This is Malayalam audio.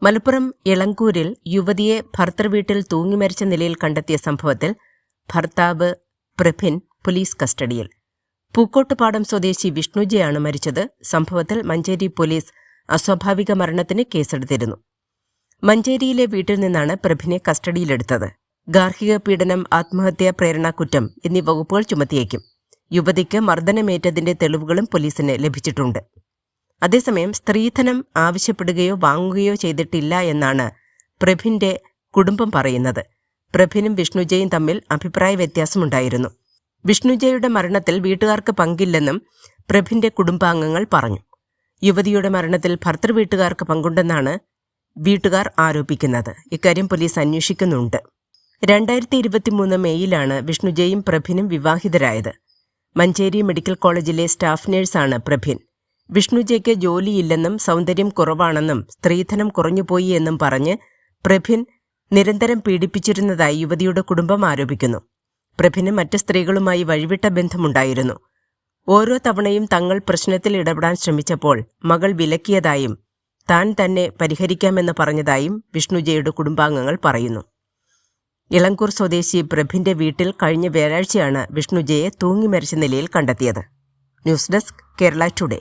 മലപ്പുറം ഇളങ്കൂരിൽ യുവതിയെ ഭർത്തൃവീട്ടിൽ തൂങ്ങിമരിച്ച നിലയിൽ കണ്ടെത്തിയ സംഭവത്തിൽ ഭർത്താവ് പ്രഭിൻ പോലീസ് കസ്റ്റഡിയിൽ. പൂക്കോട്ടുപാടം സ്വദേശി വിഷ്ണുജയാണ് മരിച്ചത്. സംഭവത്തിൽ മഞ്ചേരി പോലീസ് അസ്വാഭാവിക മരണത്തിന് കേസെടുത്തിരുന്നു. മഞ്ചേരിയിലെ വീട്ടിൽ നിന്നാണ് പ്രഭിനെ കസ്റ്റഡിയിലെടുത്തത്. ഗാർഹിക പീഡനം, ആത്മഹത്യാ പ്രേരണാകുറ്റം എന്നീ വകുപ്പുകൾ ചുമത്തിയേക്കും. യുവതിക്ക് മർദ്ദനമേറ്റതിന്റെ തെളിവുകളും പോലീസിന് ലഭിച്ചിട്ടുണ്ട്. അതേസമയം സ്ത്രീധനം ആവശ്യപ്പെടുകയോ വാങ്ങുകയോ ചെയ്തിട്ടില്ല എന്നാണ് പ്രഭിന്റെ കുടുംബം പറയുന്നത്. പ്രഭിനും വിഷ്ണുജയും തമ്മിൽ അഭിപ്രായ വ്യത്യാസമുണ്ടായിരുന്നു. വിഷ്ണുജയുടെ മരണത്തിൽ വീട്ടുകാർക്ക് പങ്കില്ലെന്നും പ്രഭിന്റെ കുടുംബാംഗങ്ങൾ പറഞ്ഞു. യുവതിയുടെ മരണത്തിൽ ഭർത്തൃവീട്ടുകാർക്ക് പങ്കുണ്ടെന്നാണ് വീട്ടുകാർ ആരോപിക്കുന്നത്. ഇക്കാര്യം പോലീസ് അന്വേഷിക്കുന്നുണ്ട്. 2023 മെയ്യിലാണ് വിഷ്ണുജയും പ്രഭിനും വിവാഹിതരായത്. മഞ്ചേരി മെഡിക്കൽ കോളേജിലെ സ്റ്റാഫ് നഴ്സാണ് പ്രഭിൻ. വിഷ്ണുജയ്ക്ക് ജോലിയില്ലെന്നും സൗന്ദര്യം കുറവാണെന്നും സ്ത്രീധനം കുറഞ്ഞുപോയി എന്നും പറഞ്ഞ് പ്രഭിൻ നിരന്തരം പീഡിപ്പിച്ചിരുന്നതായി യുവതിയുടെ കുടുംബം ആരോപിക്കുന്നു. പ്രഭിന് മറ്റ് സ്ത്രീകളുമായി വഴിവിട്ട ബന്ധമുണ്ടായിരുന്നു. ഓരോ തവണയും തങ്ങൾ പ്രശ്നത്തിൽ ഇടപെടാൻ ശ്രമിച്ചപ്പോൾ മകൾ വിലക്കിയതായും താൻ തന്നെ പരിഹരിക്കാമെന്ന് പറഞ്ഞതായും വിഷ്ണുജയുടെ കുടുംബാംഗങ്ങൾ പറയുന്നു. ഇളങ്കൂർ സ്വദേശി പ്രഭിന്റെ വീട്ടിൽ കഴിഞ്ഞ വ്യാഴാഴ്ചയാണ് വിഷ്ണുജയെ തൂങ്ങിമരിച്ച നിലയിൽ കണ്ടെത്തിയത്. News desk Kerala today.